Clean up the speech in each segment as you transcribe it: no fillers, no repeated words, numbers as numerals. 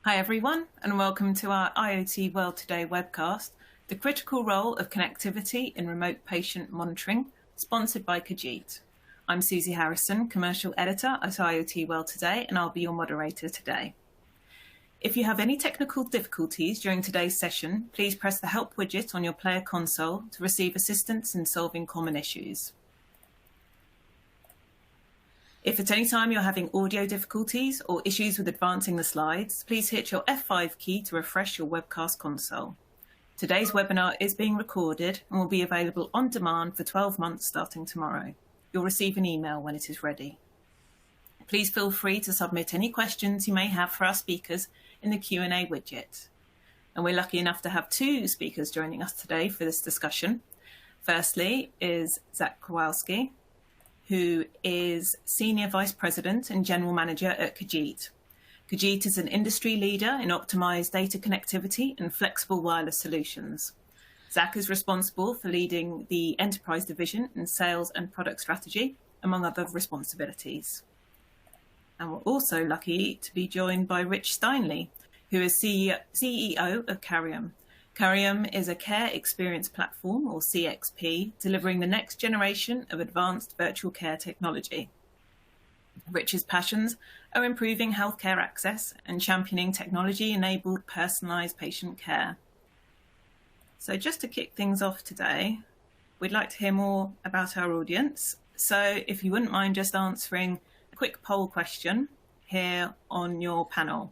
Hi everyone, and welcome to our IoT World Today webcast, The Critical Role of Connectivity in Remote Patient Monitoring, sponsored by Kajeet. I'm Susie Harrison, Commercial Editor at IoT World Today, and I'll be your moderator today. If you have any technical difficulties during today's session, please press the Help widget on your player console to receive assistance in solving common issues. If at any time you're having audio difficulties or issues with advancing the slides, please hit your F5 key to refresh your webcast console. Today's webinar is being recorded and will be available on demand for 12 months starting tomorrow. You'll receive an email when it is ready. Please feel free to submit any questions you may have for our speakers in the Q&A widget. And we're lucky enough to have two speakers joining us today for this discussion. Firstly is Zack, who is Senior Vice President and General Manager at Kajeet. Kajeet is an industry leader in optimized data connectivity and flexible wireless solutions. Zack is responsible for leading the enterprise division in sales and product strategy, among other responsibilities. And we're also lucky to be joined by Rich Steinle, who is CEO of Carium. Carium is a care experience platform, or CXP, delivering the next generation of advanced virtual care technology. Rich's passions are improving healthcare access and championing technology-enabled personalized patient care. So just to kick things off today, we'd like to hear more about our audience. So if you wouldn't mind just answering a quick poll question here on your panel.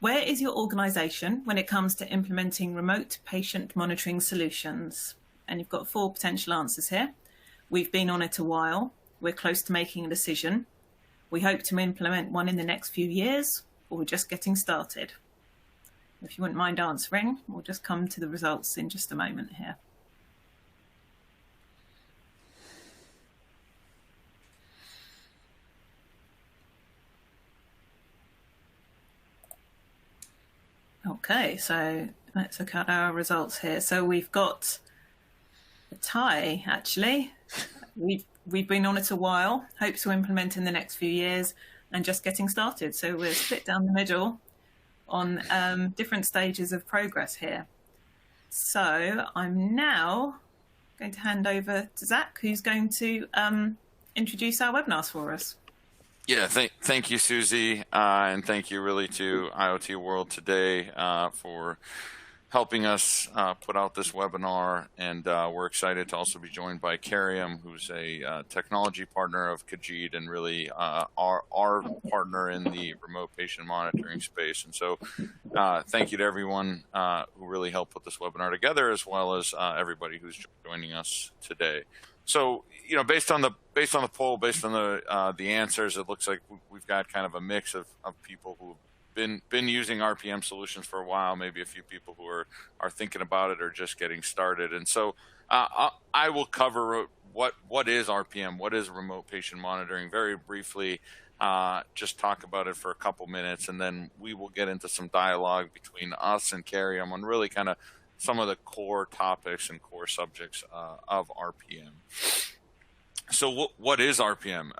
Where is your organization when it comes to implementing remote patient monitoring solutions? And you've got 4 potential answers here. We've been on it a while. We're close to making a decision. We hope to implement one in the next few years, or we're just getting started. If you wouldn't mind answering, we'll just come to the results in just a moment here. Okay, so let's look at our results here. So we've got a tie, actually. We've been on it a while, hope to implement in the next few years, and just getting started. So we're split down the middle on different stages of progress here. So I'm now going to hand over to Zack, who's going to introduce our webinars for us. Yeah, thank you, Susie, and thank you really to IoT World Today for helping us put out this webinar. And we're excited to also be joined by Carium, who's a technology partner of Kajeet and really our partner in the remote patient monitoring space. And so thank you to everyone who really helped put this webinar together, as well as everybody who's joining us today. So, you know, based on the poll, based on the answers, it looks like we've got kind of a mix of people who've been using RPM solutions for a while, maybe a few people who are thinking about it or just getting started. And so I will cover what is RPM, what is remote patient monitoring, very briefly, just talk about it for a couple minutes, and then we will get into some dialogue between us and Carium on really kind of some of the core topics and core subjects of RPM. So what is RPM?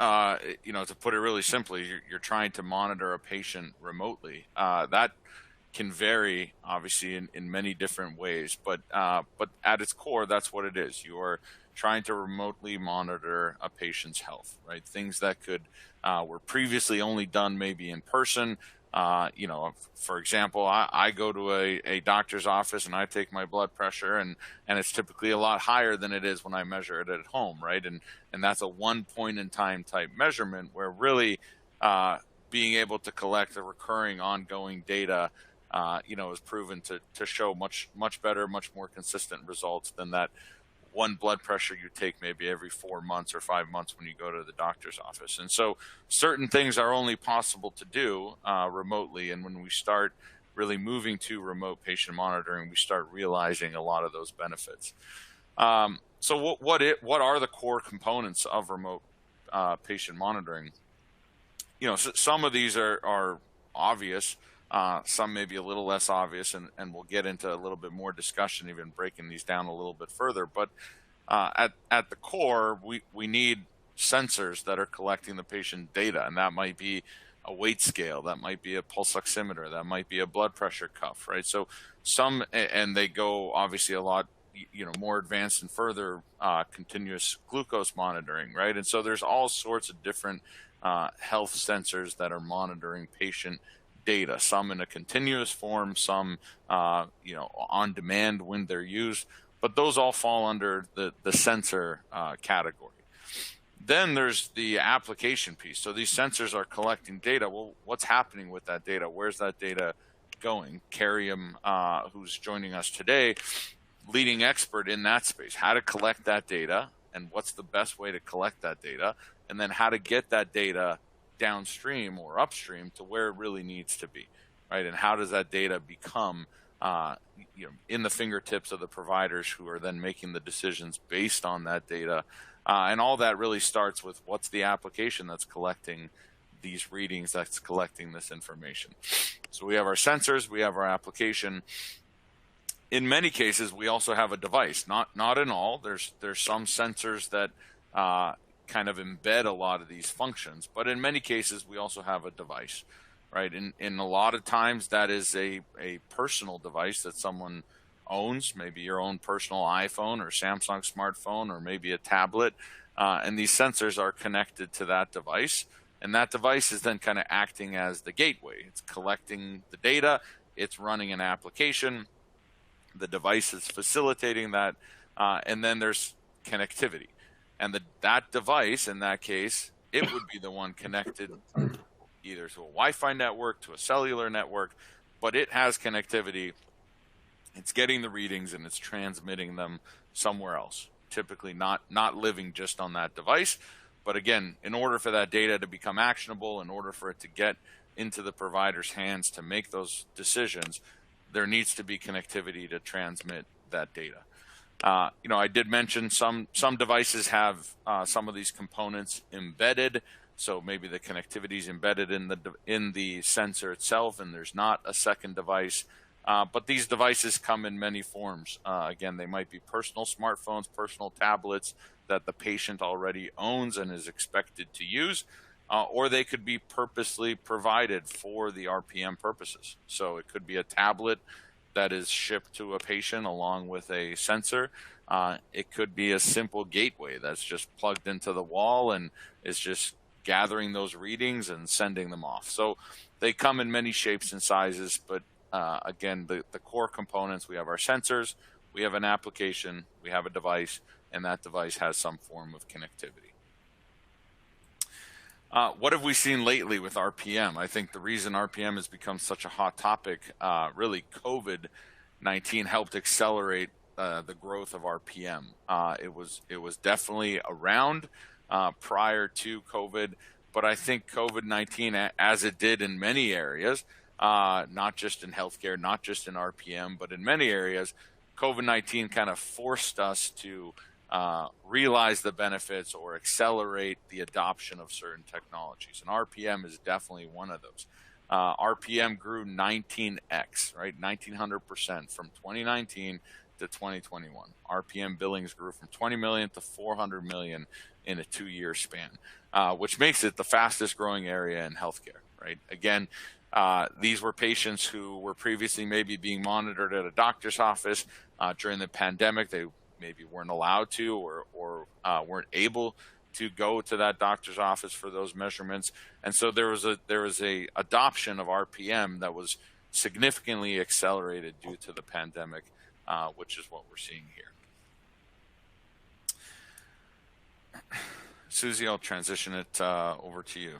You know, to put it really simply, you're trying to monitor a patient remotely. That can vary, obviously, in many different ways, but at its core, that's what it is. You are trying to remotely monitor a patient's health, right? Things that were previously only done maybe in person. You know, for example, I go to a doctor's office and I take my blood pressure, and it's typically a lot higher than it is when I measure it at home, right? And that's a one point in time type measurement where really being able to collect the recurring ongoing data, you know, is proven to show much better, much more consistent results than that one blood pressure you take maybe every 4 months or 5 months when you go to the doctor's office. And so certain things are only possible to do remotely. And when we start really moving to remote patient monitoring, we start realizing a lot of those benefits. So what are the core components of remote patient monitoring? You know, so some of these are obvious. Some may be a little less obvious, and we'll get into a little bit more discussion, even breaking these down a little bit further. But at the core, we need sensors that are collecting the patient data, and that might be a weight scale, that might be a pulse oximeter, that might be a blood pressure cuff, right? So and they go obviously a lot, more advanced and further, continuous glucose monitoring, right? And so there's all sorts of different health sensors that are monitoring patient data, some in a continuous form, some on demand when they're used, but those all fall under the sensor category. Then there's the application piece. So these sensors are collecting data. Well, what's happening with that data? Where's that data going? Carium, who's joining us today, leading expert in that space, how to collect that data and what's the best way to collect that data, and then how to get that data downstream or upstream to where it really needs to be, right? And how does that data become in the fingertips of the providers who are then making the decisions based on that data? And all that really starts with what's the application that's collecting these readings, that's collecting this information. So we have our sensors, we have our application. In many cases, we also have a device. Not in all. There's some sensors that kind of embed a lot of these functions, but in many cases, we also have a device, right? In a lot of times, that is a personal device that someone owns, maybe your own personal iPhone or Samsung smartphone or maybe a tablet, and these sensors are connected to that device, and that device is then kind of acting as the gateway. It's collecting the data, it's running an application, the device is facilitating that, and then there's connectivity. And that device, in that case, it would be the one connected either to a Wi-Fi network, to a cellular network, but it has connectivity. It's getting the readings and it's transmitting them somewhere else, typically not living just on that device. But again, in order for that data to become actionable, in order for it to get into the provider's hands to make those decisions, there needs to be connectivity to transmit that data. I did mention some devices have some of these components embedded. So maybe the connectivity is embedded in the sensor itself, and there's not a second device. But these devices come in many forms. Again, they might be personal smartphones, personal tablets that the patient already owns and is expected to use, or they could be purposely provided for the RPM purposes. So it could be a tablet that is shipped to a patient along with a sensor. It could be a simple gateway that's just plugged into the wall and is just gathering those readings and sending them off. So they come in many shapes and sizes, but again, the core components, we have our sensors, we have an application, we have a device, and that device has some form of connectivity. What have we seen lately with RPM? I think the reason RPM has become such a hot topic, really COVID-19 helped accelerate the growth of RPM. It was definitely around prior to COVID, but I think COVID-19, as it did in many areas, not just in healthcare, not just in RPM, but in many areas, COVID-19 kind of forced us to realize the benefits or accelerate the adoption of certain technologies. And RPM is definitely one of those. RPM grew 19x, right? 1900% from 2019 to 2021. RPM billings grew from 20 million to 400 million in a 2-year span, which makes it the fastest growing area in healthcare, right? Again, these were patients who were previously maybe being monitored at a doctor's office. During the pandemic, they maybe weren't allowed to or weren't able to go to that doctor's office for those measurements. And so there was a adoption of RPM that was significantly accelerated due to the pandemic, which is what we're seeing here. Susie, I'll transition it over to you.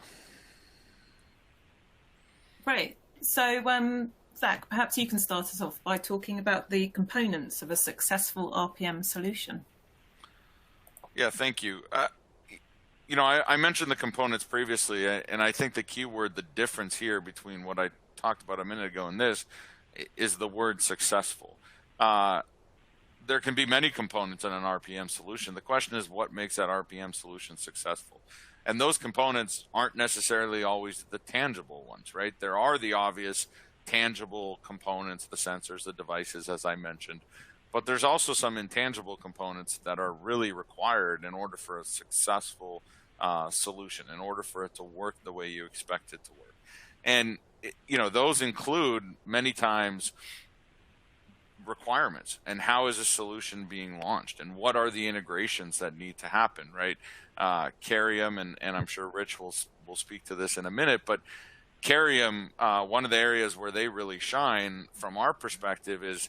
Right. So, Zach, perhaps you can start us off by talking about the components of a successful RPM solution. Yeah, thank you. I mentioned the components previously, and I think the key word, the difference here between what I talked about a minute ago and this, is the word successful. There can be many components in an RPM solution. The question is, what makes that RPM solution successful? And those components aren't necessarily always the tangible ones, right? There are the obvious tangible components, the sensors, the devices, as I mentioned. But there's also some intangible components that are really required in order for a successful solution in order for it to work the way you expect it to work. And, those include many times requirements and how is a solution being launched and what are the integrations that need to happen, right? Carium, and I'm sure Rich will speak to this in a minute, but Carium, one of the areas where they really shine from our perspective is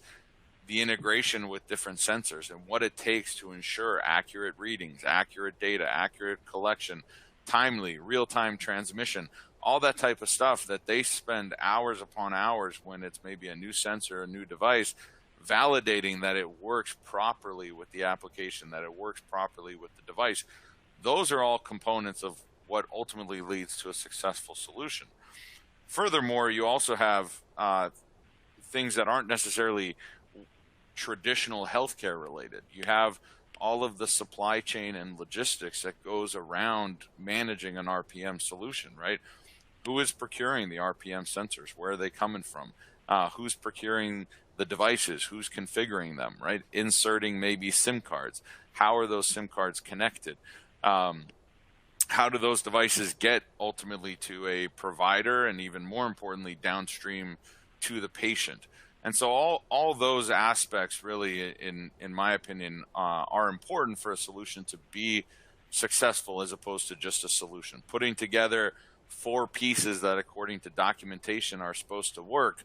the integration with different sensors and what it takes to ensure accurate readings, accurate data, accurate collection, timely, real-time transmission, all that type of stuff that they spend hours upon hours when it's maybe a new sensor, a new device, validating that it works properly with the application, that it works properly with the device. Those are all components of what ultimately leads to a successful solution. Furthermore, you also have things that aren't necessarily traditional healthcare related. You have all of the supply chain and logistics that goes around managing an RPM solution, right? Who is procuring the RPM sensors? Where are they coming from? Who's procuring the devices? Who's configuring them, right? Inserting maybe SIM cards. How are those SIM cards connected? How do those devices get ultimately to a provider and even more importantly downstream to the patient? And so all those aspects really, in my opinion, are important for a solution to be successful as opposed to just a solution. Putting together 4 pieces that according to documentation are supposed to work,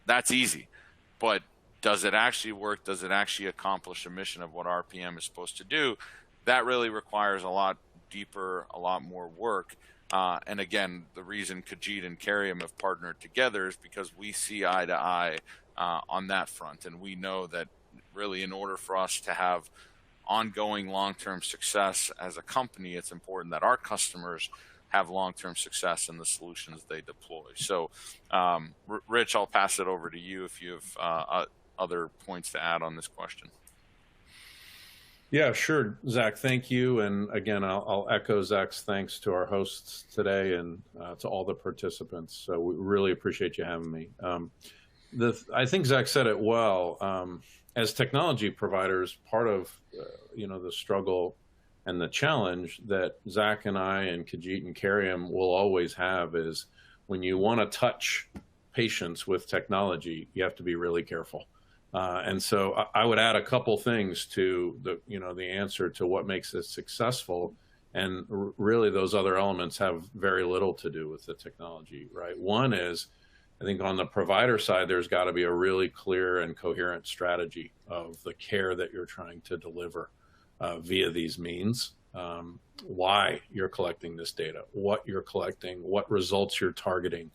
that's easy. But does it actually work? Does it actually accomplish a mission of what RPM is supposed to do? That really requires a lot deeper, a lot more work. And again, the reason Kajeet and Carium have partnered together is because we see eye to eye on that front. And we know that really in order for us to have ongoing long-term success as a company, it's important that our customers have long-term success in the solutions they deploy. So, Rich, I'll pass it over to you if you have other points to add on this question. Yeah, sure, Zach. Thank you. And again, I'll echo Zach's thanks to our hosts today and to all the participants. So we really appreciate you having me. I think Zach said it well. As technology providers, part of the struggle and the challenge that Zack and I and Kajeet and Carium will always have is when you want to touch patients with technology, you have to be really careful. And so I would add a couple things to the answer to what makes it successful. And really those other elements have very little to do with the technology, right? One is, I think on the provider side, there's got to be a really clear and coherent strategy of the care that you're trying to deliver via these means, why you're collecting this data, what you're collecting, what results you're targeting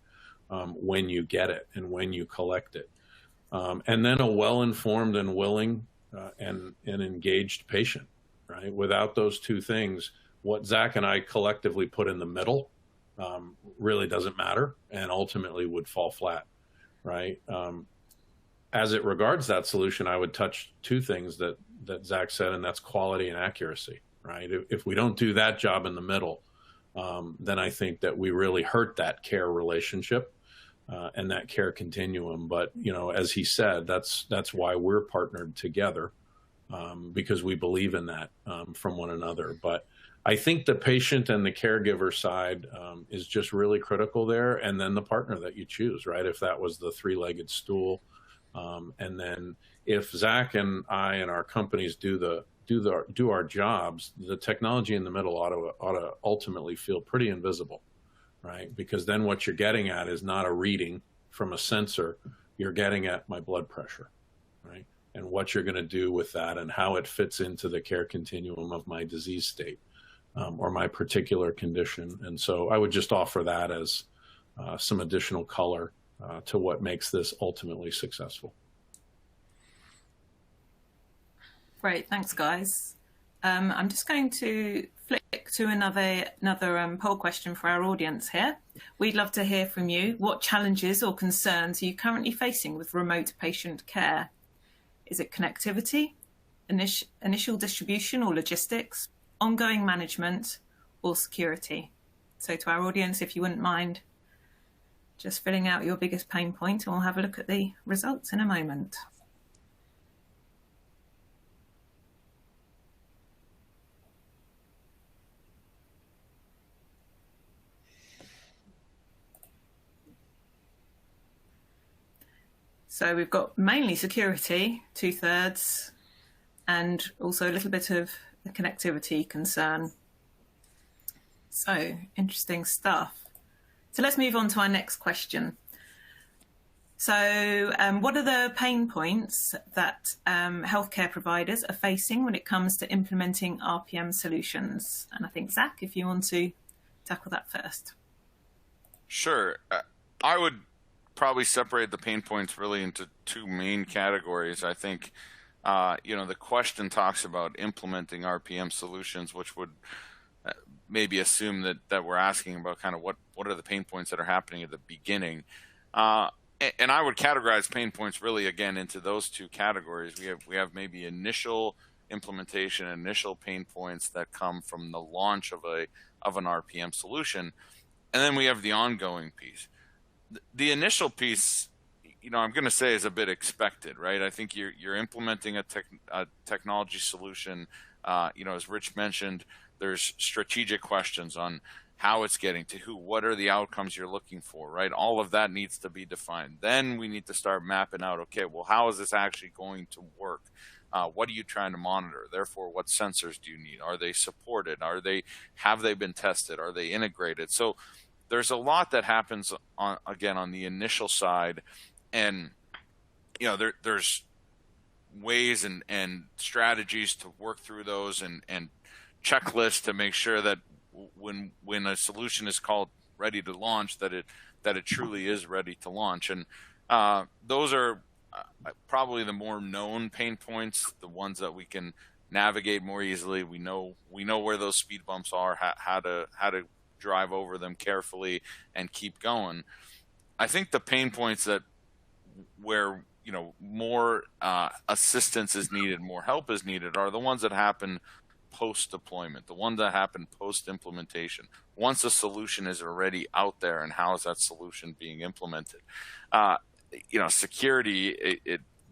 when you get it and when you collect it. And then a well-informed and willing and engaged patient, right? Without those two things, what Zach and I collectively put in the middle really doesn't matter and ultimately would fall flat, right? As it regards that solution, I would touch two things that Zach said, and that's quality and accuracy, right? If we don't do that job in the middle, then I think that we really hurt that care relationship and that care continuum. But, as he said, that's why we're partnered together because we believe in that from one another. But I think the patient and the caregiver side is just really critical there. And then the partner that you choose, right? If that was the three-legged stool. And then if Zach and I and our companies do our jobs, the technology in the middle ought to ultimately feel pretty invisible, right? Because then what you're getting at is not a reading from a sensor, you're getting at my blood pressure, right? And what you're going to do with that and how it fits into the care continuum of my disease state or my particular condition. And so I would just offer that as some additional color to what makes this ultimately successful. Great, thanks, guys. I'm just going to flick to another poll question for our audience here. We'd love to hear from you. What challenges or concerns are you currently facing with remote patient care? Is it connectivity, initial distribution or logistics, ongoing management, or security? So to our audience, if you wouldn't mind just filling out your biggest pain point, and we'll have a look at the results in a moment. So we've got mainly security, 2/3, and also a little bit of the connectivity concern. So interesting stuff. So let's move on to our next question. So what are the pain points that healthcare providers are facing when it comes to implementing RPM solutions? And I think, Zack, if you want to tackle that first. Sure. I would probably separate the pain points really into two main categories. I think, the question talks about implementing RPM solutions, which would maybe assume that we're asking about kind of what are the pain points that are happening at the beginning. And I would categorize pain points really again into those two categories. We have maybe initial implementation, initial pain points that come from the launch of an RPM solution, and then we have the ongoing piece. The initial piece, I'm going to say is a bit expected, right? I think you're implementing a technology solution. As Rich mentioned, there's strategic questions on how it's getting to who, what are the outcomes you're looking for, right? All of that needs to be defined. Then we need to start mapping out, okay, well, how is this actually going to work? What are you trying to monitor? Therefore, what sensors do you need? Are they supported? Have they been tested? Are they integrated? So there's a lot that happens on the initial side, and there's ways and strategies to work through those and checklists to make sure that when a solution is called ready to launch, that it truly is ready to launch. And those are probably the more known pain points, the ones that we can navigate more easily. We know where those speed bumps are, how to drive over them carefully and keep going. I think the pain points where more assistance is needed, more help is needed, are the ones that happen post-deployment, the ones that happen post-implementation. Once a solution is already out there, and how is that solution being implemented? Security,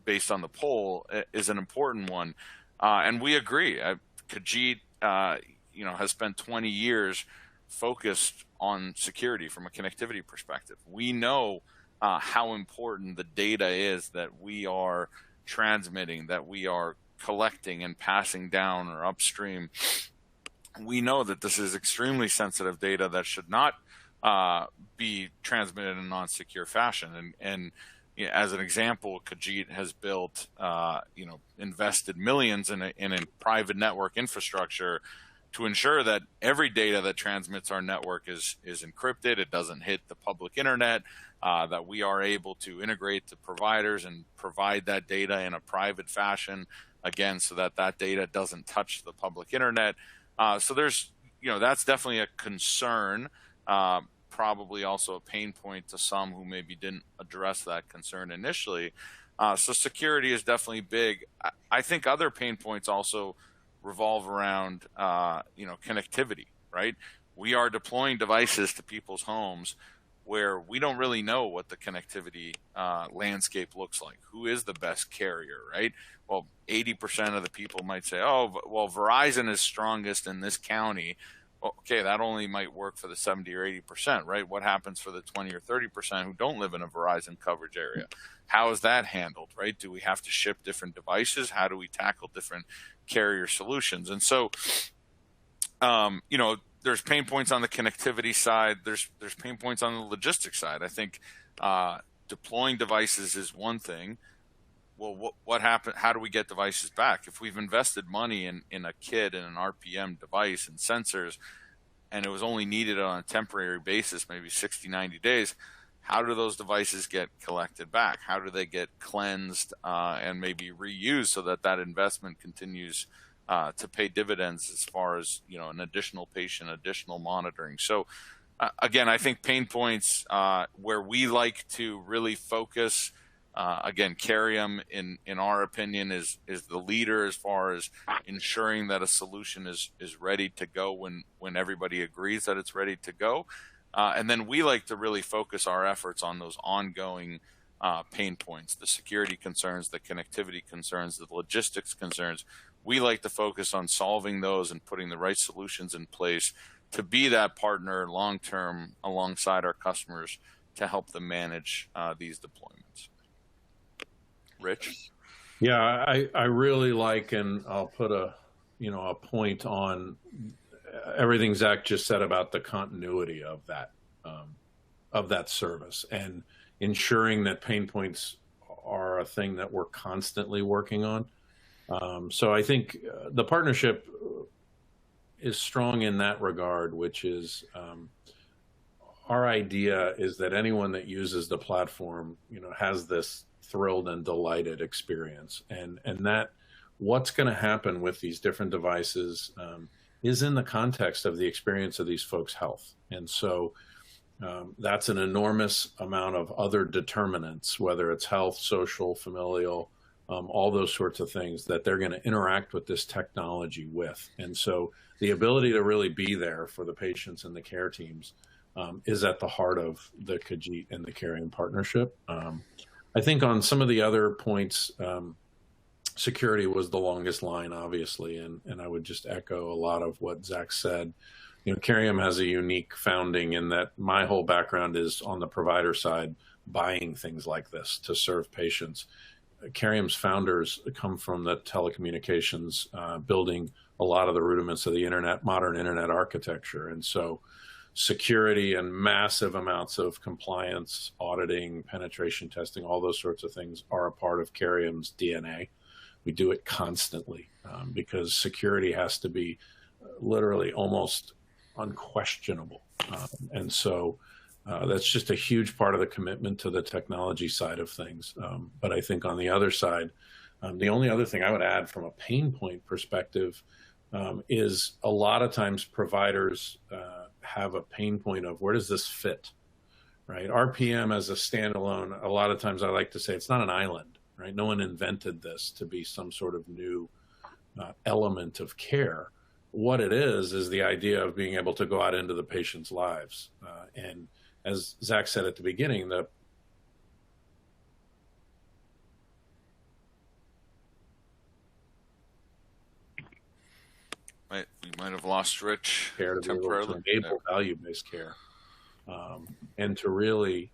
based on the poll, is an important one, and we agree. Kajeet, has spent 20 years focused on security from a connectivity perspective. We know how important the data is that we are transmitting, that we are collecting and passing down or upstream. We know that this is extremely sensitive data that should not be transmitted in a non-secure fashion. And as an example, Kajeet has built, invested millions in a private network infrastructure to ensure that every data that transmits our network is encrypted. It doesn't hit the public internet. That we are able to integrate to providers and provide that data in a private fashion, again, so that data doesn't touch the public internet. So there's, that's definitely a concern, probably also a pain point to some who maybe didn't address that concern initially. So security is definitely big. I think other pain points also revolve around, connectivity, right? We are deploying devices to people's homes where we don't really know what the connectivity landscape looks like. Who is the best carrier, right? Well, 80% of the people might say, oh, well, Verizon is strongest in this county. Well, okay, that only might work for the 70 or 80%, right? What happens for the 20 or 30% who don't live in a Verizon coverage area? How is that handled, right? Do we have to ship different devices? How do we tackle different carrier solutions? And so, there's pain points on the connectivity side. There's pain points on the logistics side. I think deploying devices is one thing. Well, what happened? How do we get devices back? If we've invested money in a kit and an RPM device and sensors, and it was only needed on a temporary basis, maybe 60, 90 days, how do those devices get collected back? How do they get cleansed and maybe reused so that investment continues to pay dividends as far as, an additional patient, additional monitoring? So again, I think pain points where we like to really focus, again, Carium, in our opinion, is the leader as far as ensuring that a solution is ready to go when everybody agrees that it's ready to go. And then we like to really focus our efforts on those ongoing pain points, the security concerns, the connectivity concerns, the logistics concerns. We like to focus on solving those and putting the right solutions in place to be that partner long-term alongside our customers to help them manage these deployments. Rich? Yeah, I really like, and I'll put a point on everything Zach just said about the continuity of that service and ensuring that pain points are a thing that we're constantly working on. So I think the partnership is strong in that regard, which is our idea is that anyone that uses the platform, has this thrilled and delighted experience, and that what's going to happen with these different devices is in the context of the experience of these folks' health. And so that's an enormous amount of other determinants, whether it's health, social, familial, all those sorts of things that they're going to interact with this technology with. And so the ability to really be there for the patients and the care teams is at the heart of the Kajeet and the Carium partnership. I think on some of the other points, security was the longest line, obviously, and I would just echo a lot of what Zach said. Carium has a unique founding in that my whole background is on the provider side, buying things like this to serve patients. Carium's founders come from the telecommunications, building a lot of the rudiments of the modern internet architecture. And so security and massive amounts of compliance, auditing, penetration testing, all those sorts of things are a part of Carium's DNA. We do it constantly because security has to be literally almost unquestionable. And so that's just a huge part of the commitment to the technology side of things. But I think on the other side, the only other thing I would add from a pain point perspective is a lot of times providers have a pain point of where does this fit, right? RPM as a standalone, a lot of times I like to say it's not an island, right? No one invented this to be some sort of new element of care. What it is the idea of being able to go out into the patient's lives. And as Zach said at the beginning, We might have lost Rich care to temporarily. To enable value-based care, and to really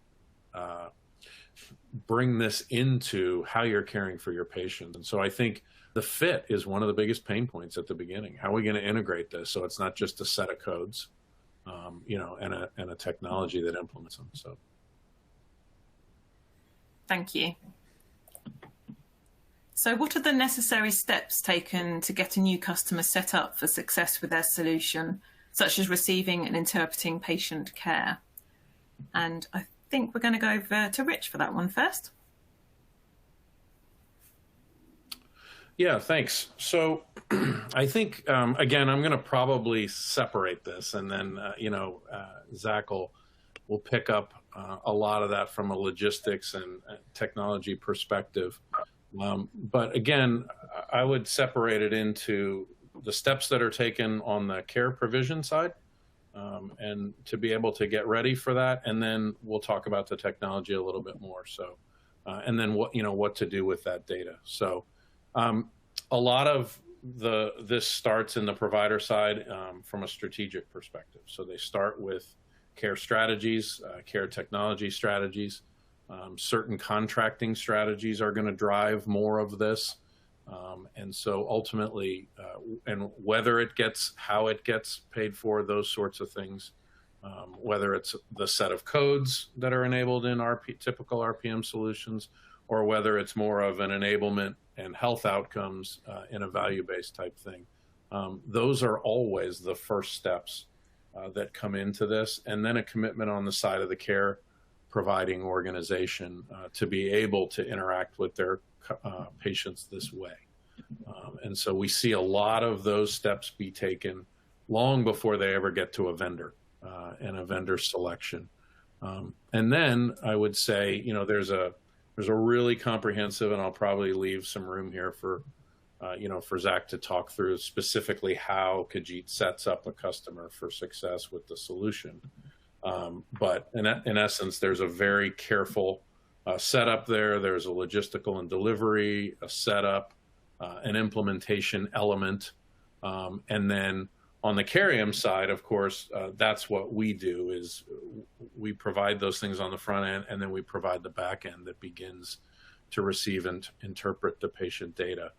bring this into how you're caring for your patients. And so I think the fit is one of the biggest pain points at the beginning. How are we going to integrate this so it's not just a set of codes, and a technology that implements them? So, thank you. So what are the necessary steps taken to get a new customer set up for success with their solution, such as receiving and interpreting patient care? And I think we're going to go over to Rich for that one first. Yeah, thanks. So I think, again, I'm going to probably separate this, and then, Zach will pick up a lot of that from a logistics and technology perspective. But again, I would separate it into the steps that are taken on the care provision side, and to be able to get ready for that. And then we'll talk about the technology a little bit more. So, and then what to do with that data. So, a lot of this starts in the provider side from a strategic perspective. So they start with care strategies, care technology strategies. Certain contracting strategies are going to drive more of this. And so ultimately, and how it gets paid for, those sorts of things, whether it's the set of codes that are enabled in typical RPM solutions, or whether it's more of an enablement and health outcomes in a value-based type thing. Those are always the first steps that come into this, and then a commitment on the side of the care providing organization to be able to interact with their patients this way. And so we see a lot of those steps be taken long before they ever get to a vendor and a vendor selection. And then I would say, there's a really comprehensive, and I'll probably leave some room here for Zach to talk through specifically how Kajeet sets up a customer for success with the solution. But in essence, there's a very careful setup there. There's a logistical and delivery, a setup, an implementation element. And then on the Carium side, of course, that's what we do is we provide those things on the front end, and then we provide the back end that begins to receive and interpret the patient data.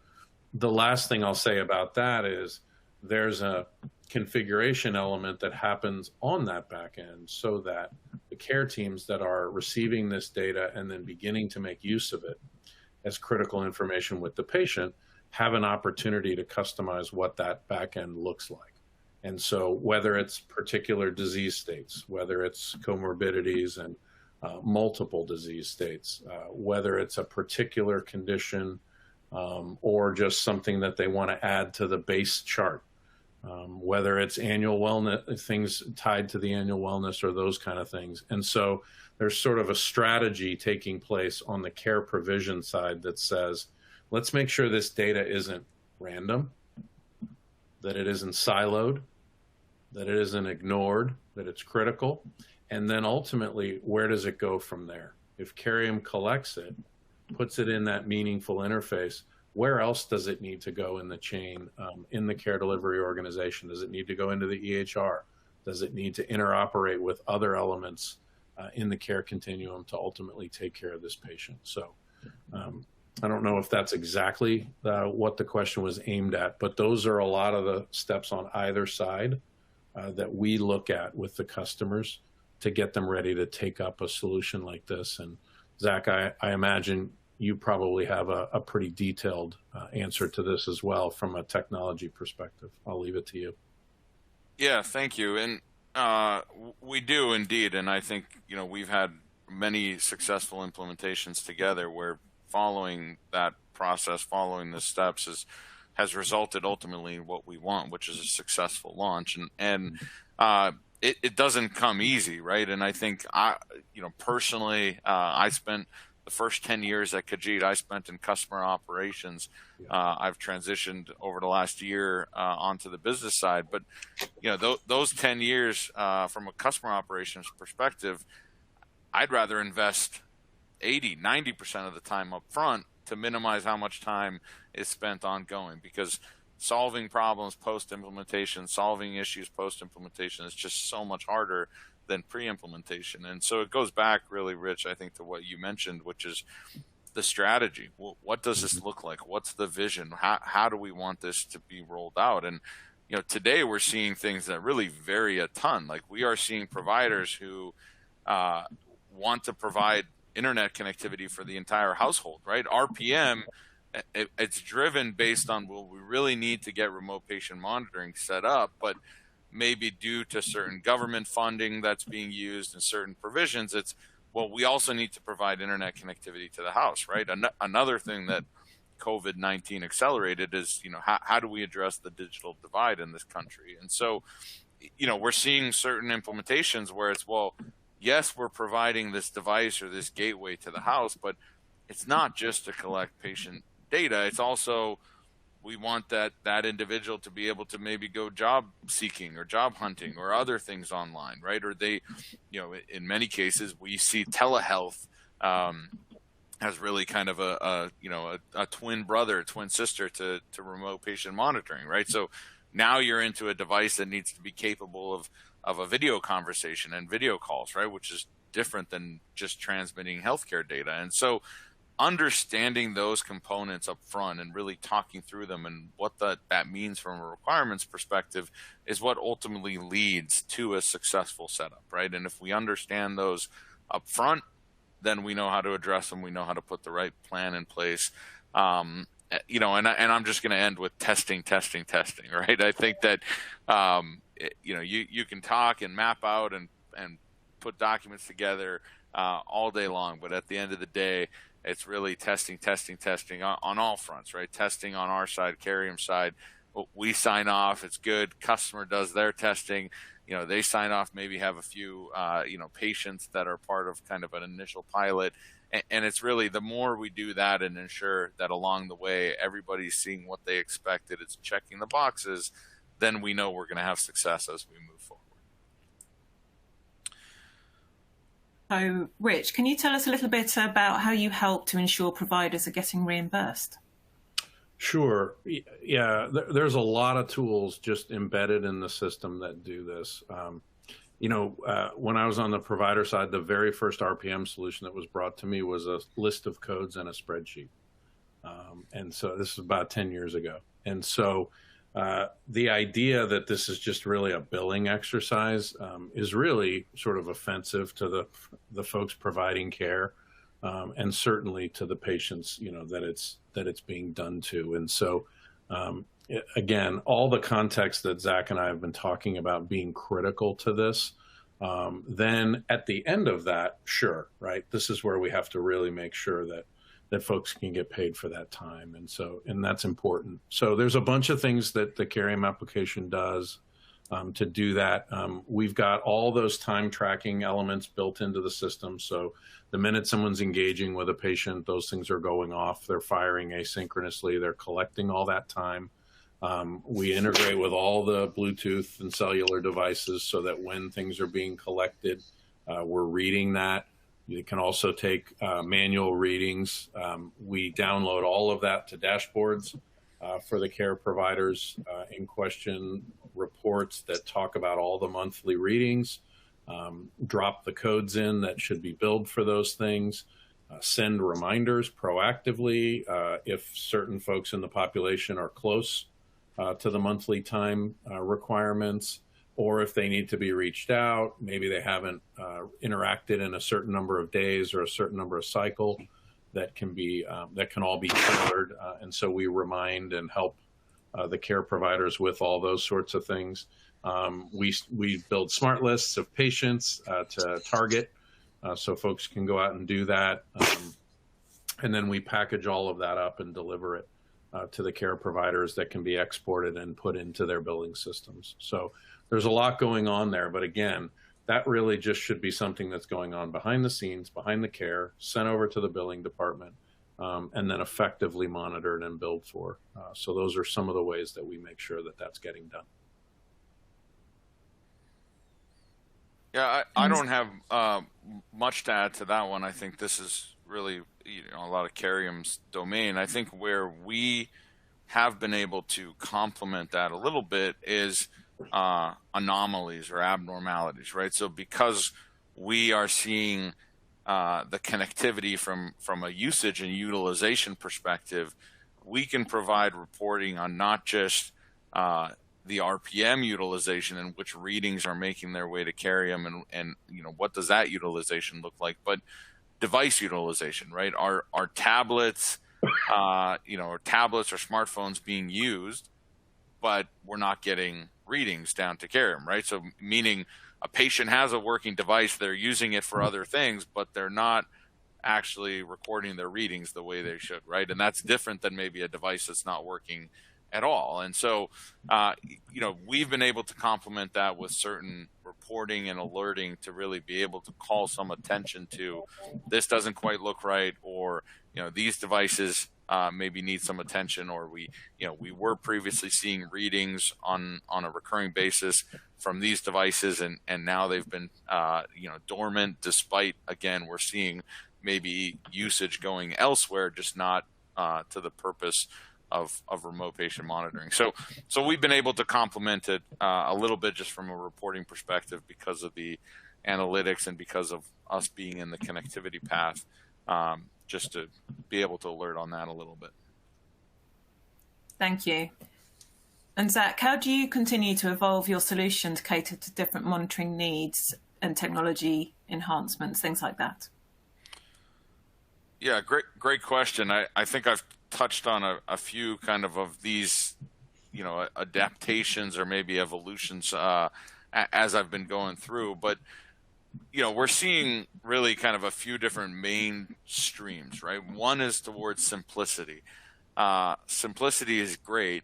The last thing I'll say about that is there's a configuration element that happens on that back end so that the care teams that are receiving this data and then beginning to make use of it as critical information with the patient have an opportunity to customize what that back end looks like. And so whether it's particular disease states, whether it's comorbidities and multiple disease states, whether it's a particular condition or just something that they want to add to the base chart, whether it's annual wellness, things tied to the annual wellness or those kind of things. And so there's sort of a strategy taking place on the care provision side that says, let's make sure this data isn't random, that it isn't siloed, that it isn't ignored, that it's critical. And then ultimately, where does it go from there? If Carium collects it, puts it in that meaningful interface, where else does it need to go in the chain, in the care delivery organization? Does it need to go into the EHR? Does it need to interoperate with other elements in the care continuum to ultimately take care of this patient? So I don't know if that's exactly what the question was aimed at, but those are a lot of the steps on either side that we look at with the customers to get them ready to take up a solution like this. And Zack, I imagine you probably have a pretty detailed answer to this as well from a technology perspective. I'll leave it to you. Yeah, thank you. And we do indeed. And I think, we've had many successful implementations together where following that process, following the steps has resulted ultimately in what we want, which is a successful launch. And it doesn't come easy, right? And I think personally, I spent the first 10 years at Kajeet, I spent in customer operations. I've transitioned over the last year onto the business side. But, those 10 years from a customer operations perspective, I'd rather invest 80, 90% of the time up front to minimize how much time is spent ongoing, because solving problems post-implementation, solving issues post-implementation is just so much harder than pre-implementation. And so it goes back really, Rich, I think, to what you mentioned, which is the strategy. Well, what does this look like? What's the vision? How do we want this to be rolled out? And, today we're seeing things that really vary a ton. Like, we are seeing providers who want to provide internet connectivity for the entire household, right? RPM, it's driven based on, well, we really need to get remote patient monitoring set up, but maybe due to certain government funding that's being used in certain provisions, it's, well, we also need to provide internet connectivity to the house, right? Another thing that COVID-19 accelerated is, how do we address the digital divide in this country? And so, we're seeing certain implementations where it's, well, yes, we're providing this device or this gateway to the house, but it's not just to collect patient data. It's also, we want that individual to be able to maybe go job seeking or job hunting or other things online, right? Or they, in many cases, we see telehealth as really kind of a twin brother, twin sister to remote patient monitoring, right? So now you're into a device that needs to be capable of a video conversation and video calls, right? Which is different than just transmitting healthcare data. And so understanding those components up front and really talking through them and what that means from a requirements perspective is what ultimately leads to a successful setup, right? And if we understand those up front, then we know how to address them. We know how to put the right plan in place. And I'm just going to end with testing, right? I think that, you can talk and map out and put documents together all day long, but at the end of the day, it's really testing on all fronts, right? Testing on our side, Carium side. We sign off, it's good. Customer does their testing. They sign off, maybe have a few, patients that are part of kind of an initial pilot. And it's really, the more we do that and ensure that along the way, everybody's seeing what they expected, it's checking the boxes, then we know we're going to have success as we move forward. So, Rich, can you tell us a little bit about how you help to ensure providers are getting reimbursed? Sure. Yeah, there's a lot of tools just embedded in the system that do this. when I was on the provider side, the very first RPM solution that was brought to me was a list of codes and a spreadsheet. And so this is about 10 years ago. And so the idea that this is just really a billing exercise is really sort of offensive to the folks providing care, and certainly to the patients, that it's being done to. And so, again, all the context that Zack and I have been talking about being critical to this, then at the end of that, sure, right? This is where we have to really make sure that folks can get paid for that time. And that's important. So there's a bunch of things that the Carium application does to do that. We've got all those time tracking elements built into the system. So the minute someone's engaging with a patient, those things are going off. They're firing asynchronously. They're collecting all that time. We integrate with all the Bluetooth and cellular devices so that when things are being collected, we're reading that. You can also take manual readings. We download all of that to dashboards for the care providers in question, reports that talk about all the monthly readings, drop the codes in that should be billed for those things, send reminders proactively if certain folks in the population are close to the monthly time requirements, or if they need to be reached out, maybe they haven't interacted in a certain number of days or a certain number of cycle, that can all be tailored. And so we remind and help the care providers with all those sorts of things. We build smart lists of patients to target, so folks can go out and do that. And then we package all of that up and deliver it to the care providers that can be exported and put into their billing systems. So there's a lot going on there, but again, that really just should be something that's going on behind the scenes, behind the care, sent over to the billing department, and then effectively monitored and billed for. So those are some of the ways that we make sure that that's getting done. Yeah, I don't have much to add to that one. I think this is really a lot of Carium's domain. I think where we have been able to complement that a little bit is anomalies or abnormalities, right? So because we are seeing the connectivity from a usage and utilization perspective, we can provide reporting on not just the RPM utilization and which readings are making their way to Carium and what does that utilization look like, but device utilization, right? Our tablets, our tablets or smartphones being used, but we're not getting readings down to Carium, right? So meaning a patient has a working device, they're using it for other things, but they're not actually recording their readings the way they should, right? And that's different than maybe a device that's not working at all. And so, we've been able to complement that with certain reporting and alerting to really be able to call some attention to this doesn't quite look right, or, these devices maybe need some attention, or we were previously seeing readings on a recurring basis from these devices, and now they've been, dormant, despite, again, we're seeing maybe usage going elsewhere, just not to the purpose of remote patient monitoring. So we've been able to complement it a little bit just from a reporting perspective because of the analytics and because of us being in the connectivity path, just to be able to alert on that a little bit. Thank you. And Zack, how do you continue to evolve your solution to cater to different monitoring needs and technology enhancements, things like that? Yeah, great question. I think I've touched on a few kind of these, adaptations or maybe evolutions as I've been going through. But, we're seeing really kind of a few different main streams, right? One is towards simplicity. Simplicity is great.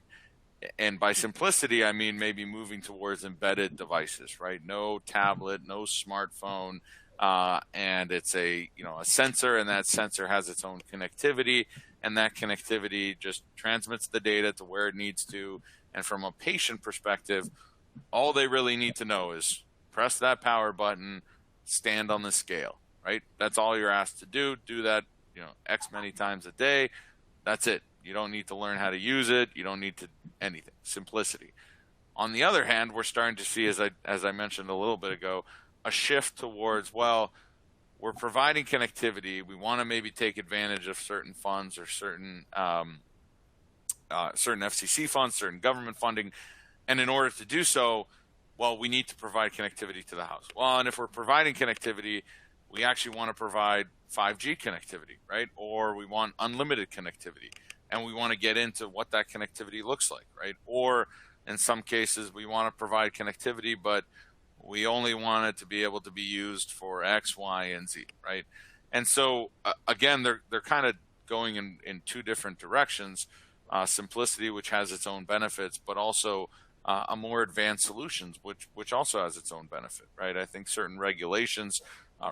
And by simplicity, I mean maybe moving towards embedded devices, right? No tablet, no smartphone, and it's a sensor, and that sensor has its own connectivity, and that connectivity just transmits the data to where it needs to. And from a patient perspective, all they really need to know is press that power button, stand on the scale, right? That's all you're asked to do. Do that, X many times a day. That's it. You don't need to learn how to use it. You don't need to anything. Simplicity. On the other hand, we're starting to see, as I mentioned a little bit ago, a shift towards, well, we're providing connectivity. We want to maybe take advantage of certain funds or certain FCC funds, certain government funding. And in order to do so, well, we need to provide connectivity to the house. Well, and if we're providing connectivity, we actually want to provide 5G connectivity, right? Or we want unlimited connectivity. And we want to get into what that connectivity looks like, right? Or in some cases, we want to provide connectivity, but we only want it to be able to be used for X, Y, and Z, right? And so, again, they're kind of going in two different directions. Simplicity, which has its own benefits, but also a more advanced solutions, which also has its own benefit, right? I think certain regulations,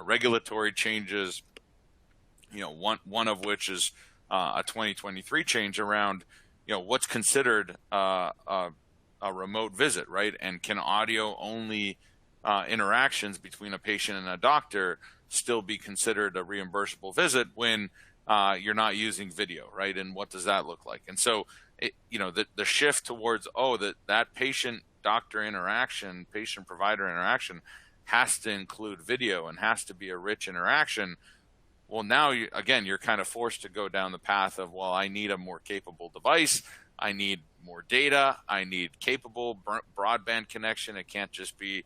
regulatory changes, one of which is a 2023 change around, what's considered a remote visit, right? And can audio only interactions between a patient and a doctor still be considered a reimbursable visit when you're not using video, right? And what does that look like? And so, the shift towards, that patient-doctor interaction, patient-provider interaction has to include video and has to be a rich interaction. Well, now, you're kind of forced to go down the path of, well, I need a more capable device. I need more data. I need capable broadband connection. It can't just be,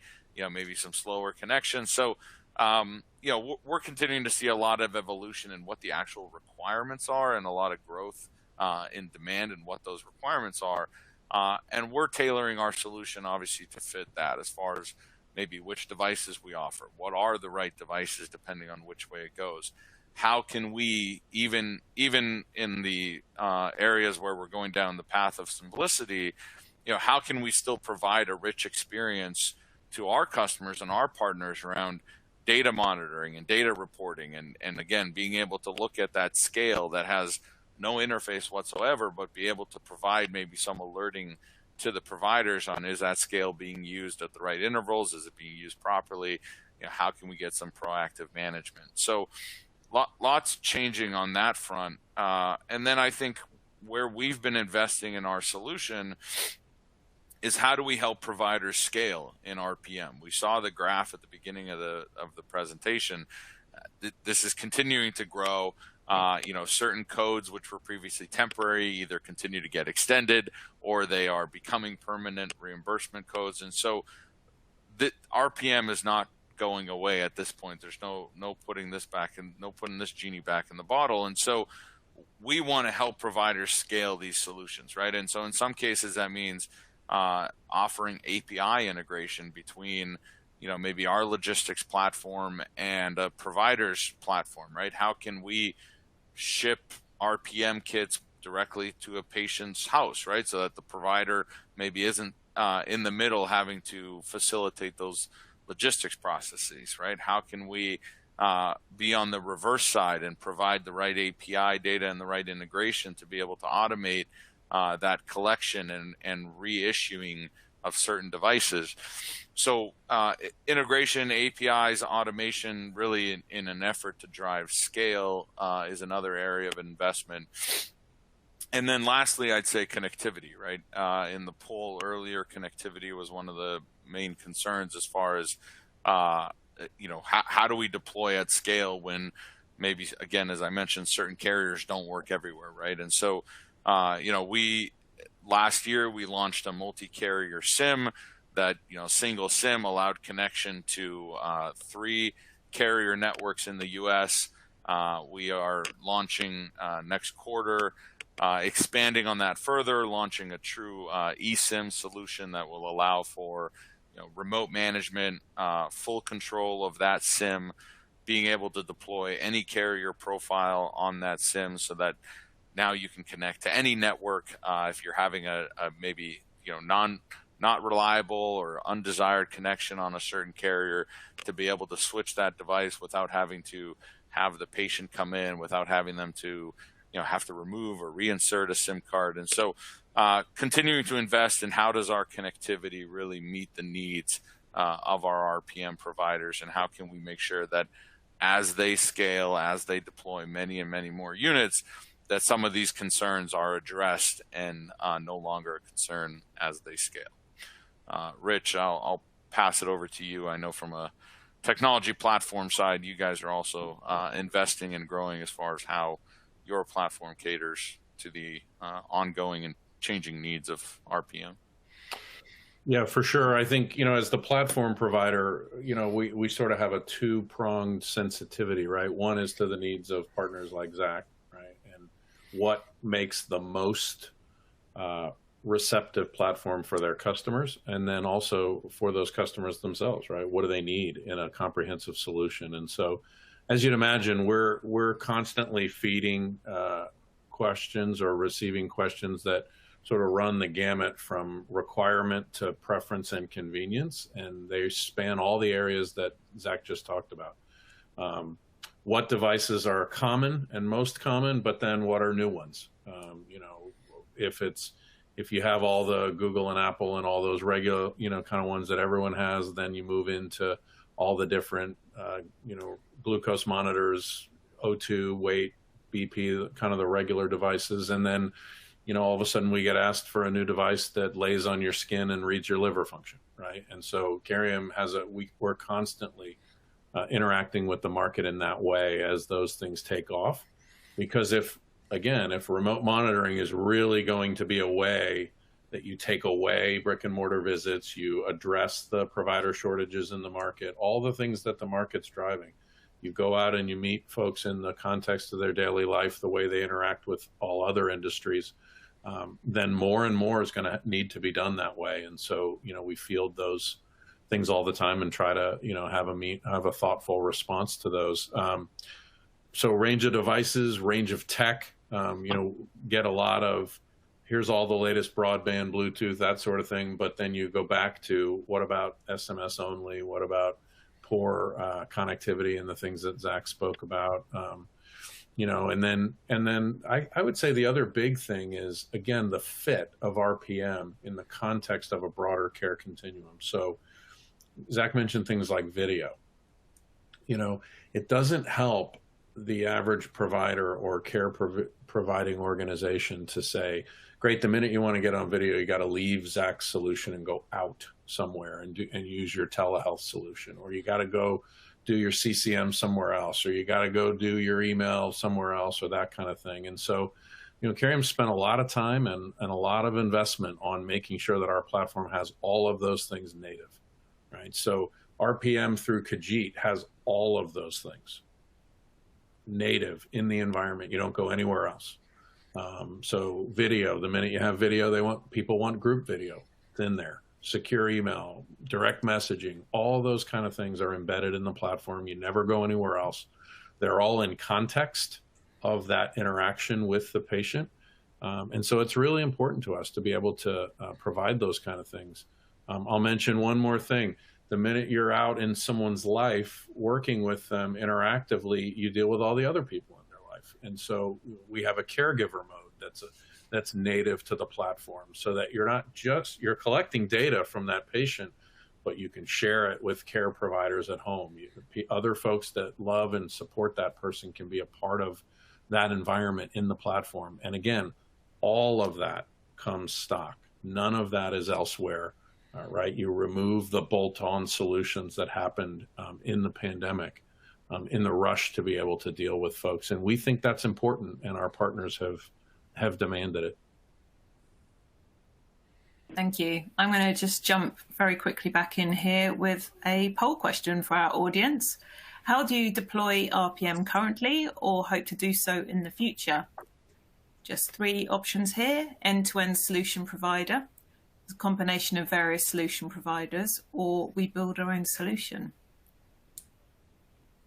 maybe some slower connection. So, we're continuing to see a lot of evolution in what the actual requirements are and a lot of growth in demand and what those requirements are. And we're tailoring our solution, obviously, to fit that as far as maybe which devices we offer. What are the right devices depending on which way it goes? How can we, even in the areas where we're going down the path of simplicity, how can we still provide a rich experience to our customers and our partners around data monitoring and data reporting, and again, being able to look at that scale that has no interface whatsoever, but be able to provide maybe some alerting to the providers on, is that scale being used at the right intervals? Is it being used properly? How can we get some proactive management? So lots changing on that front. And then I think where we've been investing in our solution is, how do we help providers scale in RPM? We saw the graph at the beginning of the presentation. This is continuing to grow. Certain codes which were previously temporary either continue to get extended, or they are becoming permanent reimbursement codes. And so the RPM is not going away at this point. There's no putting this back and no putting this genie back in the bottle. And so we want to help providers scale these solutions, right? And so in some cases that means offering API integration between, maybe our logistics platform and a provider's platform, right? How can we ship RPM kits directly to a patient's house, right? So that the provider maybe isn't in the middle having to facilitate those logistics processes, right? How can we be on the reverse side and provide the right API data and the right integration to be able to automate that collection and reissuing of certain devices? So integration, APIs, automation, really in an effort to drive scale is another area of investment. And then lastly, I'd say connectivity, right? In the poll earlier, connectivity was one of the main concerns as far as, how do we deploy at scale when maybe, again, as I mentioned, certain carriers don't work everywhere, right? And so, last year we launched a multi-carrier SIM that, single SIM allowed connection to 3 carrier networks in the U.S. We are launching next quarter, expanding on that further, launching a true eSIM solution that will allow for remote management, full control of that SIM, being able to deploy any carrier profile on that SIM so that now you can connect to any network if you're having a maybe not reliable or undesired connection on a certain carrier, to be able to switch that device without having to have the patient come in, without having them to have to remove or reinsert a SIM card. And so continuing to invest in how does our connectivity really meet the needs of our RPM providers, and how can we make sure that as they scale, as they deploy many and many more units, that some of these concerns are addressed and no longer a concern as they scale. Rich, I'll pass it over to you. I know from a technology platform side, you guys are also investing and growing as far as how your platform caters to the ongoing and changing needs of RPM. Yeah, for sure. I think, as the platform provider, we sort of have a two-pronged sensitivity, right? One is to the needs of partners like Zack, right? And what makes the most receptive platform for their customers, and then also for those customers themselves, right? What do they need in a comprehensive solution? And so, as you'd imagine, we're constantly feeding questions or receiving questions that sort of run the gamut from requirement to preference and convenience, and they span all the areas that Zack just talked about. What devices are common and most common, but then what are new ones? If you have all the Google and Apple and all those regular, kind of ones that everyone has, then you move into all the different, glucose monitors, O2, weight, BP, kind of the regular devices. And then, all of a sudden we get asked for a new device that lays on your skin and reads your liver function, right? And so Carium we're constantly interacting with the market in that way as those things take off. Because if remote monitoring is really going to be a way that you take away brick and mortar visits, you address the provider shortages in the market, all the things that the market's driving. You go out and you meet folks in the context of their daily life, the way they interact with all other industries, then more and more is going to need to be done that way. And so, we field those things all the time and try to, have a thoughtful response to those. So range of devices, range of tech, get a lot of, here's all the latest broadband, Bluetooth, that sort of thing. But then you go back to, what about SMS only? What about poor connectivity and the things that Zack spoke about? And then I would say the other big thing is, again, the fit of RPM in the context of a broader care continuum. So Zack mentioned things like video. It doesn't help the average provider or care providing organization to say, great, the minute you want to get on video, you got to leave Zack's solution and go out somewhere and use your telehealth solution, or you got to go do your CCM somewhere else, or you got to go do your email somewhere else, or that kind of thing. And so, Carium spent a lot of time and a lot of investment on making sure that our platform has all of those things native, right? So RPM through Kajeet has all of those things native in the environment. You don't go anywhere else. So video, the minute you have video, people want group video. It's in there. Secure email, direct messaging, all those kind of things are embedded in the platform. You never go anywhere else. They're all in context of that interaction with the patient. And so it's really important to us to be able to provide those kind of things. I'll mention one more thing. The minute you're out in someone's life, working with them interactively, you deal with all the other people in their life. And so we have a caregiver mode that's native to the platform, so that you're collecting data from that patient, but you can share it with care providers at home. Other folks that love and support that person can be a part of that environment in the platform. And again, all of that comes stock. None of that is elsewhere, right? You remove the bolt-on solutions that happened in the pandemic, in the rush to be able to deal with folks. And we think that's important, and our partners have demanded it. Thank you. I'm going to just jump very quickly back in here with a poll question for our audience. How do you deploy RPM currently or hope to do so in the future? Just 3 options here: end-to-end solution provider, a combination of various solution providers, or we build our own solution.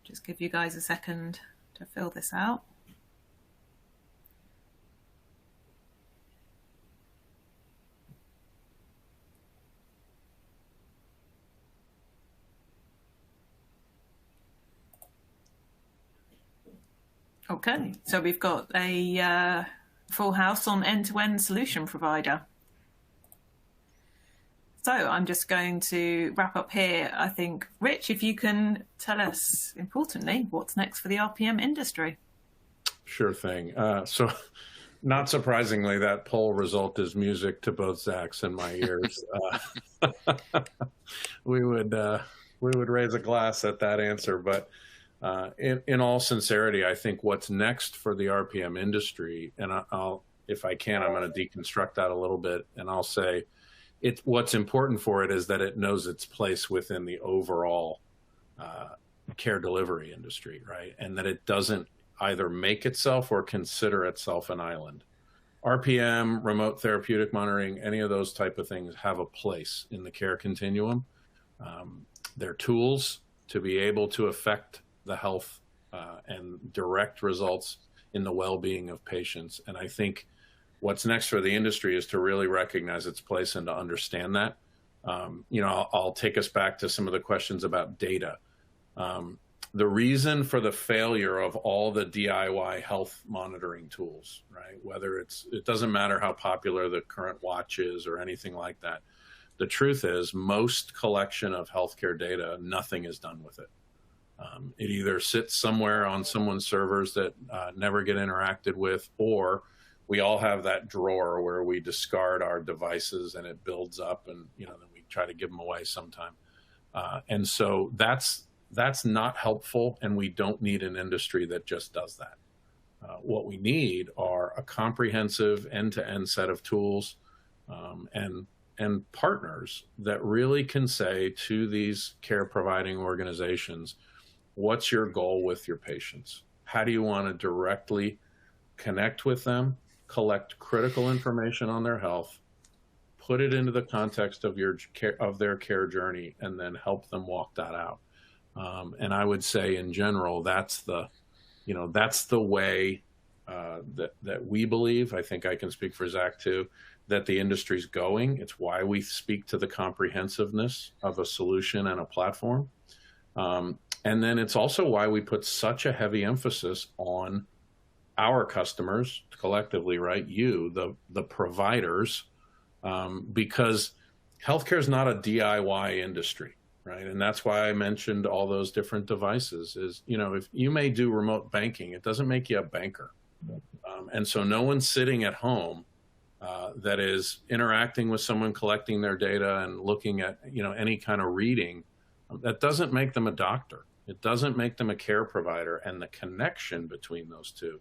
Just give you guys a second to fill this out. Okay, so we've got a full house on end-to-end solution provider. So I'm just going to wrap up here. I think, Rich, if you can tell us, importantly, what's next for the RPM industry. Sure thing. So Not surprisingly, that poll result is music to both Zachs and my ears. We would raise a glass at that answer, but in all sincerity, I think what's next for the RPM industry, and if I can, I'm going to deconstruct that a little bit, and I'll say what's important for it is that it knows its place within the overall care delivery industry, right? And that it doesn't either make itself or consider itself an island. RPM, remote therapeutic monitoring, any of those type of things have a place in the care continuum. They're tools to be able to affect the health and direct results in the well-being of patients. And I think what's next for the industry is to really recognize its place and to understand that. I'll take us back to some of the questions about data. The reason for the failure of all the DIY health monitoring tools, right? Whether it doesn't matter how popular the current watch is or anything like that. The truth is most collection of healthcare data, nothing is done with it. It either sits somewhere on someone's servers that never get interacted with, or we all have that drawer where we discard our devices and it builds up, and then we try to give them away sometime. And so that's not helpful, and we don't need an industry that just does that. What we need are a comprehensive end-to-end set of tools and partners that really can say to these care providing organizations, what's your goal with your patients? How do you want to directly connect with them, collect critical information on their health, put it into the context of their care journey, and then help them walk that out? And I would say in general, that's the way that we believe, I think I can speak for Zack too, that the industry's going. It's why we speak to the comprehensiveness of a solution and a platform. And then it's also why we put such a heavy emphasis on our customers collectively, right? The providers, because healthcare is not a DIY industry. Right. And that's why I mentioned all those different devices is, if you may do remote banking, it doesn't make you a banker. And so no one's sitting at home that is interacting with someone, collecting their data and looking at, any kind of reading. That doesn't make them a doctor. It doesn't make them a care provider. And the connection between those two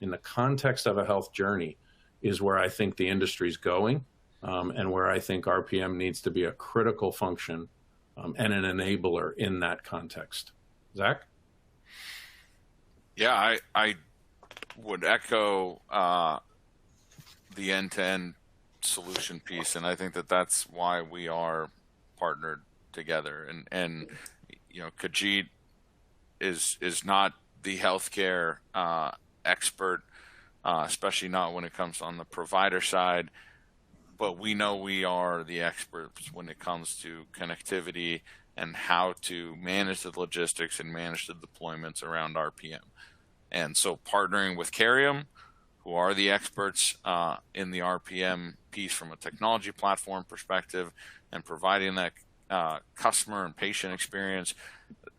in the context of a health journey is where I think the industry's going and where I think RPM needs to be a critical function and an enabler in that context. Zack? Yeah, I would echo the end-to-end solution piece, and I think that's why we are partnered together. And Kajeet is not the healthcare expert, especially not when it comes on the provider side. But we know we are the experts when it comes to connectivity and how to manage the logistics and manage the deployments around RPM. And so partnering with Carium, who are the experts in the RPM piece from a technology platform perspective, and providing that customer and patient experience,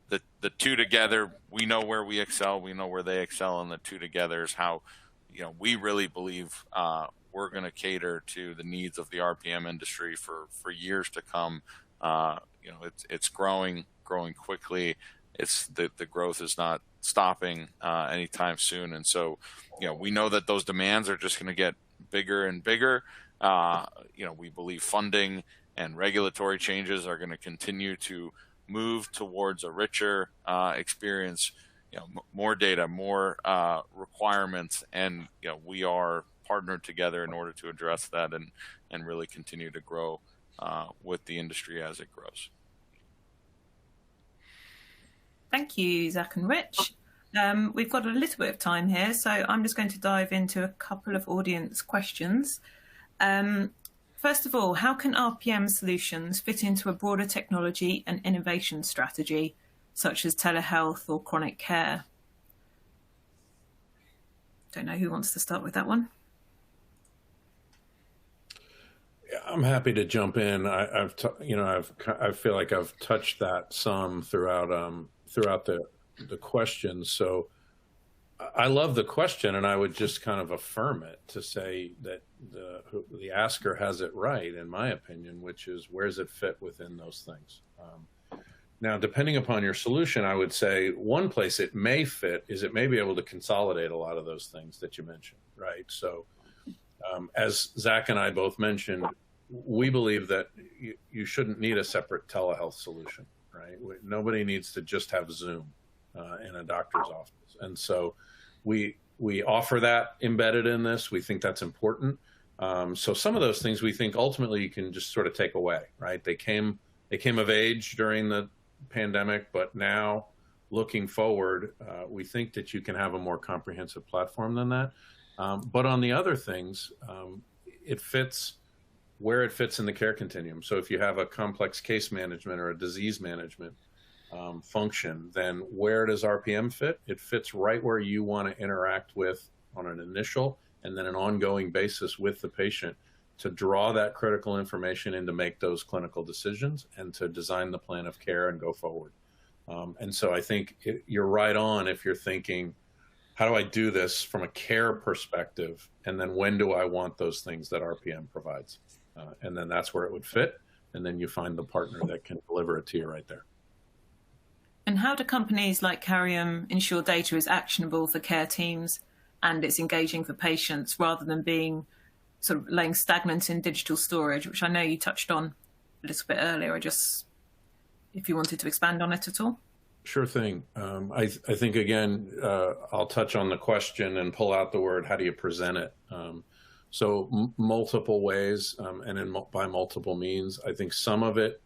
the two together, we know where we excel, we know where they excel, and the two together is how we really believe we're going to cater to the needs of the RPM industry for years to come. It's growing quickly. It's the growth is not stopping anytime soon. And so, we know that those demands are just going to get bigger and bigger. We believe funding and regulatory changes are going to continue to move towards a richer experience, more data, more requirements, and we are partnered together in order to address that and really continue to grow with the industry as it grows. Thank you, Zack and Rich. We've got a little bit of time here, so I'm just going to dive into a couple of audience questions. First of all, how can RPM solutions fit into a broader technology and innovation strategy, such as telehealth or chronic care? Don't know who wants to start with that one. I'm happy to jump in. I feel like I've touched that some throughout the questions. So I love the question, and I would just kind of affirm it to say that the asker has it right, in my opinion, which is where does it fit within those things? Now, depending upon your solution, I would say one place it may fit is it may be able to consolidate a lot of those things that you mentioned, right? So as Zack and I both mentioned, we believe that you shouldn't need a separate telehealth solution, right? Nobody needs to just have Zoom in a doctor's office. And so we offer that embedded in this. We think that's important. So some of those things we think ultimately you can just sort of take away, right? They came of age during the pandemic, but now looking forward, we think that you can have a more comprehensive platform than that. But on the other things, it fits where it fits in the care continuum. So if you have a complex case management or a disease management function, then where does RPM fit? It fits right where you want to interact with on an initial and then an ongoing basis with the patient to draw that critical information in to make those clinical decisions and to design the plan of care and go forward. And so I think you're right on if you're thinking, how do I do this from a care perspective? And then when do I want those things that RPM provides? And then that's where it would fit. And then you find the partner that can deliver it to you right there. And how do companies like Carium ensure data is actionable for care teams and it's engaging for patients rather than being sort of laying stagnant in digital storage, which I know you touched on a little bit earlier. If you wanted to expand on it at all. Sure thing. I think, again, I'll touch on the question and pull out the word, how do you present it? So multiple ways and by multiple means. I think some of it,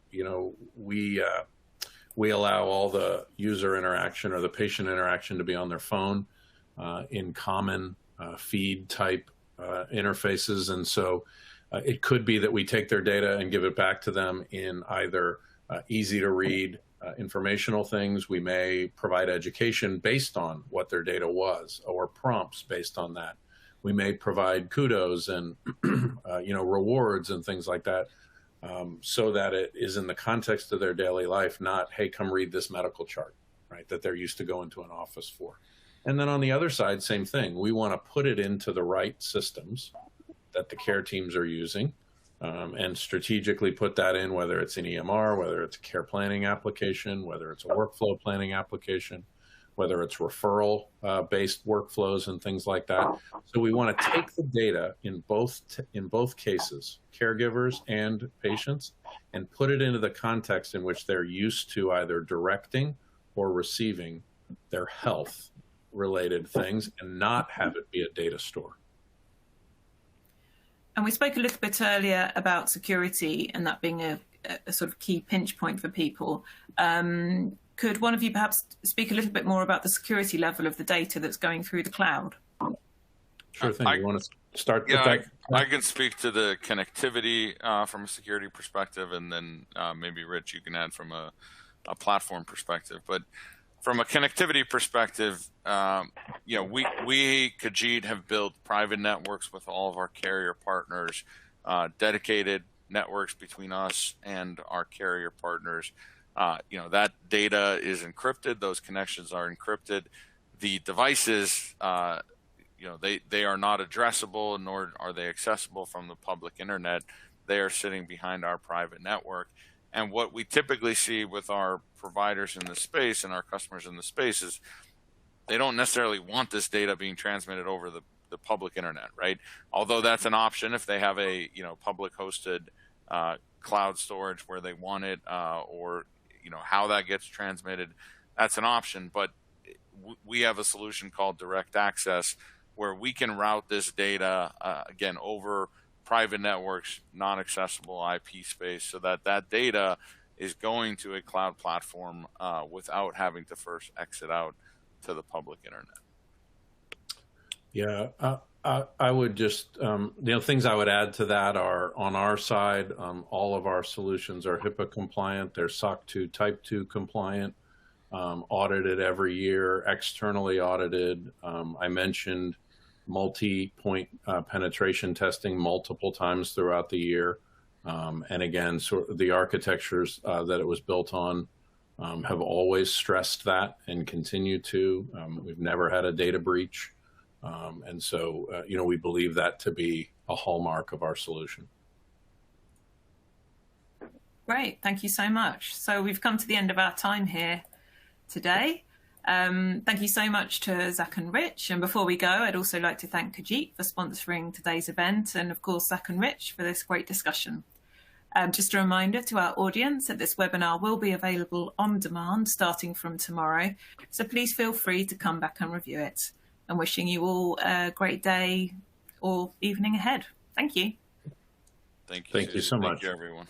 we allow all the user interaction or the patient interaction to be on their phone in common feed type interfaces. And so it could be that we take their data and give it back to them in either easy to read informational things. We may provide education based on what their data was or prompts based on that. We may provide kudos and rewards and things like that so that it is in the context of their daily life, not, hey, come read this medical chart, right, that they're used to going to an office for. And then on the other side, same thing. We want to put it into the right systems that the care teams are using and strategically put that in, whether it's an EMR, whether it's a care planning application, whether it's a workflow planning application, whether it's referral-based workflows and things like that. So we want to take the data in both cases, caregivers and patients, and put it into the context in which they're used to either directing or receiving their health-related things and not have it be a data store. And we spoke a little bit earlier about security and that being a sort of key pinch point for people. Could one of you perhaps speak a little bit more about the security level of the data that's going through the cloud? Sure thing. You want to start with that? I can speak to the connectivity from a security perspective, and then maybe Rich, you can add from a platform perspective. But from a connectivity perspective, we Kajeet have built private networks with all of our carrier partners, dedicated networks between us and our carrier partners. That data is encrypted. Those connections are encrypted. The devices, they are not addressable, nor are they accessible from the public internet. They are sitting behind our private network. And what we typically see with our providers in the space and our customers in the space is they don't necessarily want this data being transmitted over the public internet, right? Although that's an option if they have a public hosted cloud storage where they want it, or how that gets transmitted, that's an option. But we have a solution called direct access where we can route this data again over private networks, non-accessible IP space, so that data is going to a cloud platform without having to first exit out to the public internet. Yeah, I would just, things I would add to that are on our side, all of our solutions are HIPAA compliant. They're SOC 2 Type 2 compliant, audited every year, externally audited. I mentioned multi-point penetration testing multiple times throughout the year. And again, sort of the architectures that it was built on have always stressed that and continue to. We've never had a data breach. And so, we believe that to be a hallmark of our solution. Great, thank you so much. So we've come to the end of our time here today. Thank you so much to Zack and Rich. And before we go, I'd also like to thank Kajeet for sponsoring today's event, and of course, Zack and Rich for this great discussion. Just a reminder to our audience that this webinar will be available on demand starting from tomorrow. So please feel free to come back and review it. I'm wishing you all a great day or evening ahead. Thank you. Thank you. Thank you so much. Thank you, everyone.